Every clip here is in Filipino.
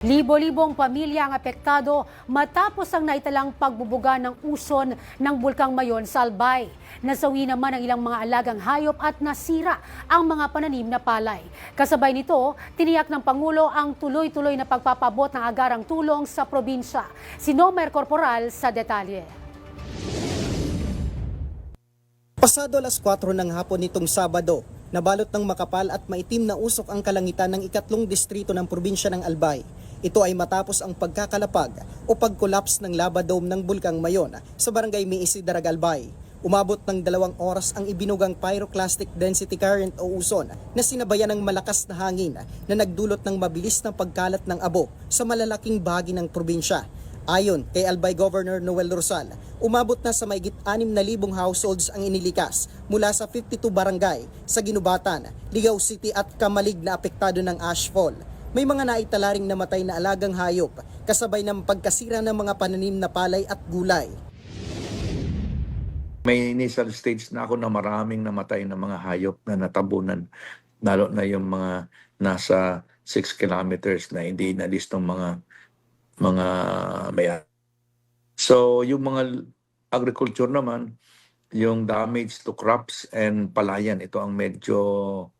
Libo-libong pamilya ang apektado matapos ang naitalang pagbubuga ng uson ng Bulkang Mayon sa Albay. Nasawi naman ang ilang mga alagang hayop at nasira ang mga pananim na palay. Kasabay nito, tiniyak ng Pangulo ang tuloy-tuloy na pagpapabot ng agarang tulong sa probinsya. Si Nomer Corporal sa detalye. Pasado alas 4 ng hapon nitong Sabado, nabalot ng makapal at maitim na usok ang kalangitan ng ikatlong distrito ng probinsya ng Albay. Ito ay matapos ang pagkakalapag o pagkolaps ng lava dome ng Bulkang Mayon sa barangay Miisi, Albay. Umabot ng 2 oras ang ibinugang pyroclastic density current o uson na sinabayan ng malakas na hangin na nagdulot ng mabilis na pagkalat ng abo sa malalaking bahagi ng probinsya. Ayon kay Albay Governor Noel Rosal, umabot na sa mahigit 6,000 households ang inilikas mula sa 52 barangay sa Ginubatan, Ligao City at Kamalig na apektado ng ashfall. May mga naitala ring namatay na alagang hayop kasabay ng pagkasira ng mga pananim na palay at gulay. May initial stage na ako na maraming namatay na mga hayop na natabunan, lalo na yung mga nasa 6 kilometers na hindi inalis ng mga maya. So yung mga agriculture naman, yung damage to crops and palayan, ito ang medyo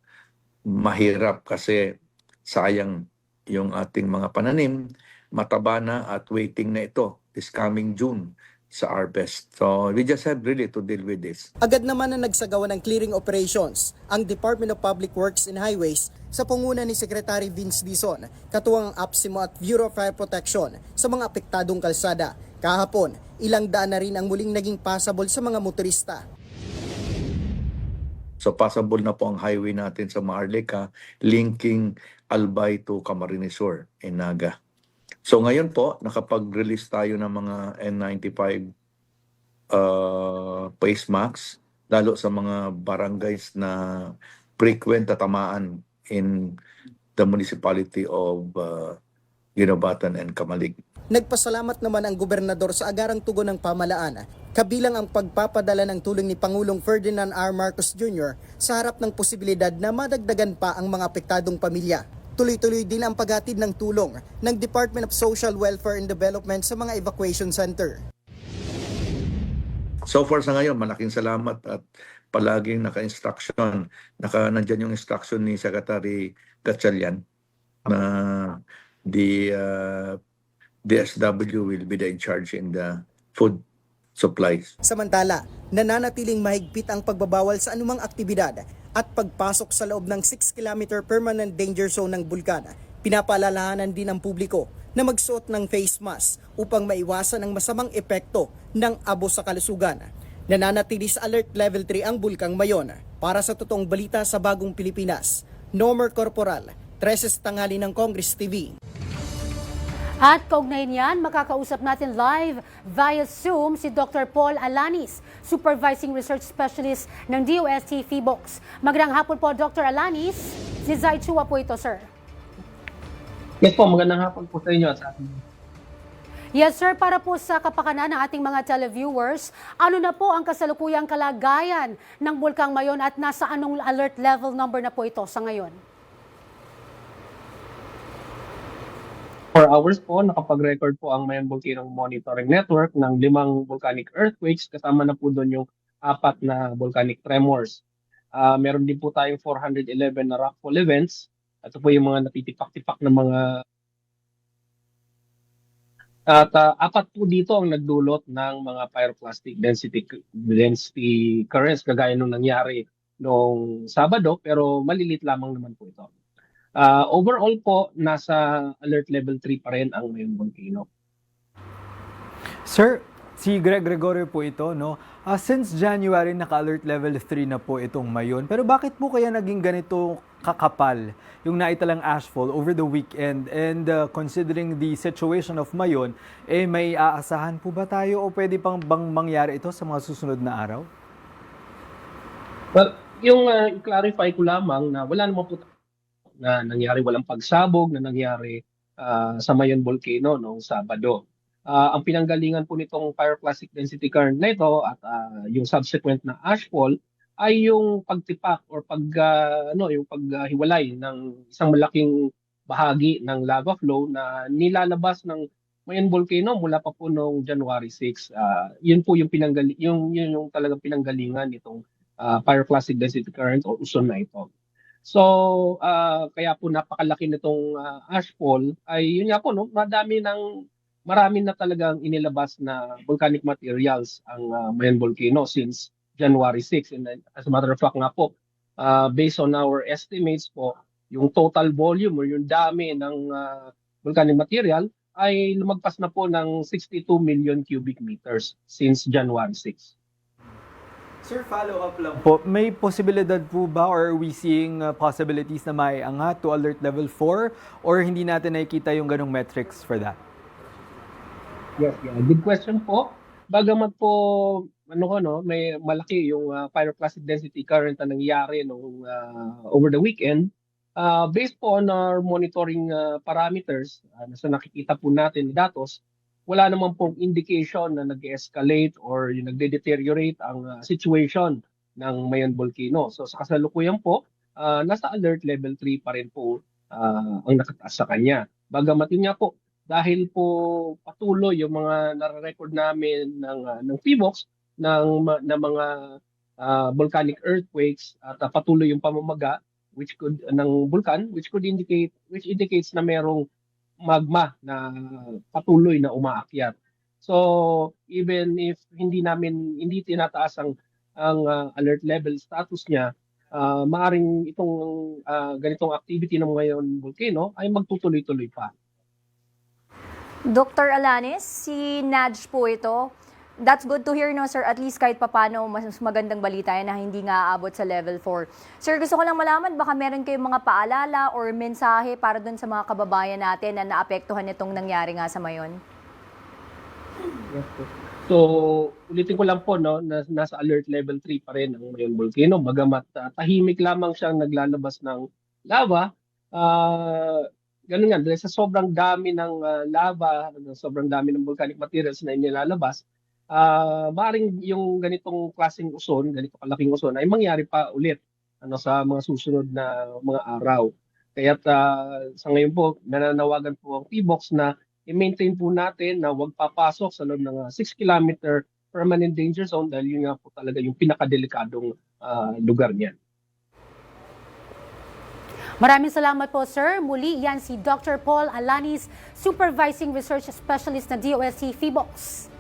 mahirap kasi sayang yung ating mga pananim, mataba na at waiting na ito this coming June sa harvest. So we just have really to deal with this. Agad naman na nagsagawa ng clearing operations ang Department of Public Works and Highways sa panguna ni Secretary Vince Dizon, katuwang ang APSIMO at Bureau of Fire Protection sa mga apektadong kalsada. Kahapon, ilang daan na rin ang muling naging passable sa mga motorista. So passable na po ang highway natin sa Maharlika, linking Albay to Camarines Sur in Naga. So ngayon po, nakapag-release tayo ng mga N95 face masks, lalo sa mga barangays na frequent tatamaan in the municipality of Ginobatan and Kamalig. Nagpasalamat naman ang gobernador sa agarang tugon ng pamalaan, kabilang ang pagpapadala ng tulong ni Pangulong Ferdinand R. Marcos Jr. sa harap ng posibilidad na madagdagan pa ang mga apektadong pamilya. Tuloy-tuloy din ang paghatid ng tulong ng Department of Social Welfare and Development sa mga evacuation center. So far sa ngayon, malaking salamat at palaging naka-instruction. Nandyan yung instruction ni Secretary Gatchalian na the DSW will be the in charge in the food supplies. Samantala, nananatiling mahigpit ang pagbabawal sa anumang aktibidad at pagpasok sa loob ng 6-kilometer permanent danger zone ng bulkan. Pinapaalalahanan din ng publiko na magsuot ng face mask upang maiwasan ang masamang epekto ng abo sa kalusugan. Nananatili sa alert level 3 ang Bulkang Mayon. Para sa totoong balita sa Bagong Pilipinas, Nomer Corporal, 13 tanghali ng Congress TV. At kaugnay niyan, makakausap natin live via Zoom si Dr. Paul Alanis, Supervising Research Specialist ng DOST PHIVOLCS. Magandang hapon po, Dr. Alanis. Si Zai Chua po ito, sir. Yes po, magandang hapon po sa inyo at sa atin. Yes, sir. Para po sa kapakanan ng ating mga televiewers, ano na po ang kasalukuyang kalagayan ng Bulkang Mayon at nasa anong alert level number na po ito sa ngayon? 4 hours po, nakapag-record po ang Mayon Volcano Monitoring Network ng 5 volcanic earthquakes, kasama na po doon yung 4 na volcanic tremors. Meron din po tayong 411 na rockfall events. Ito po yung mga natitipak-tipak na mga... At 4 po dito ang nagdulot ng mga pyroclastic density currents, kagaya nung nangyari noong Sabado, pero malilit lamang naman po ito. Overall po, nasa alert level 3 pa rin ang Mayon Volcano. Sir, si Greg Gregorio po ito, no? Since January, naka-alert level 3 na po itong Mayon. Pero bakit po kaya naging ganito kakapal yung naitalang ashfall over the weekend? And considering the situation of Mayon, may aasahan po ba tayo o pwede pang bang mangyari ito sa mga susunod na araw? Well, yung i-clarify ko lamang na wala naman po na nangyari, walang pagsabog na nangyari sa Mayon Volcano noong Sabado. Ang pinanggalingan po nitong pyroclastic density current na ito at yung subsequent na ashfall ay yung pagtipak or yung paghiwalay ng isang malaking bahagi ng lava flow na nilalabas ng Mayon Volcano mula pa po noong January 6. Yun po yung yung talagang pinanggalingan nitong pyroclastic density current o uson na ito. So, kaya po napakalaki nitong ashfall ay yun nga po, no, marami na talagang inilabas na volcanic materials ang Mayon Volcano since January 6. And as a matter of fact nga po, based on our estimates po, yung total volume o yung dami ng volcanic material ay lumagpas na po ng 62 million cubic meters since January 6. Sir, follow up lang po. May posibilidad po ba or are we seeing possibilities na may angat to alert level 4 or hindi natin nakikita yung ganong metrics for that? Yes, yeah. Good question po. Bagamat po may malaki yung pyroclastic density current na nangyari nung over the weekend, based po on our monitoring parameters, sa nakikita po natin datos, wala naman pong indication na nag-escalate or yung nagde-deteriorate ang situation ng Mayon Volcano. So sa kasalukuyan po, nasa alert level 3 pa rin po ang nakataas sa kanya. Bagamat yun nga po, dahil po patuloy yung mga nare-record namin ng PHIVOLCS ng mga volcanic earthquakes at patuloy yung pamamaga ng vulkan which indicates na merong magma na patuloy na umaakyat. So even if hindi tinataas ang alert level status niya, maaring itong ganitong activity ng Mayon Volcano ay magtutuloy-tuloy pa. Dr. Alanis, si Nudge po ito. That's good to hear, no, sir. At least kahit papano, mas magandang balita yan na hindi nga aabot sa level 4. Sir, gusto ko lang malaman, baka meron kayong mga paalala or mensahe para dun sa mga kababayan natin na naapektuhan itong nangyari nga sa Mayon? Yes, po. So, ulitin ko lang po, no, na nasa alert level 3 pa rin ang Mayon Volcano. Bagamat tahimik lamang siyang naglalabas ng lava, ganun nga, dahil sa sobrang dami ng lava, sobrang dami ng volcanic materials na inilalabas, maaaring yung ganitong klaseng uson, ganito kalaking uson, ay mangyari pa ulit sa mga susunod na mga araw. Kaya sa ngayon po, nananawagan po ang PHIVOLCS na i-maintain po natin na huwag papasok sa loob ng 6-kilometer permanent danger zone dahil yun nga po talaga yung pinakadelikadong lugar niyan. Maraming salamat po, sir. Muli, yan si Dr. Paul Alanis, Supervising Research Specialist na DOST PHIVOLCS.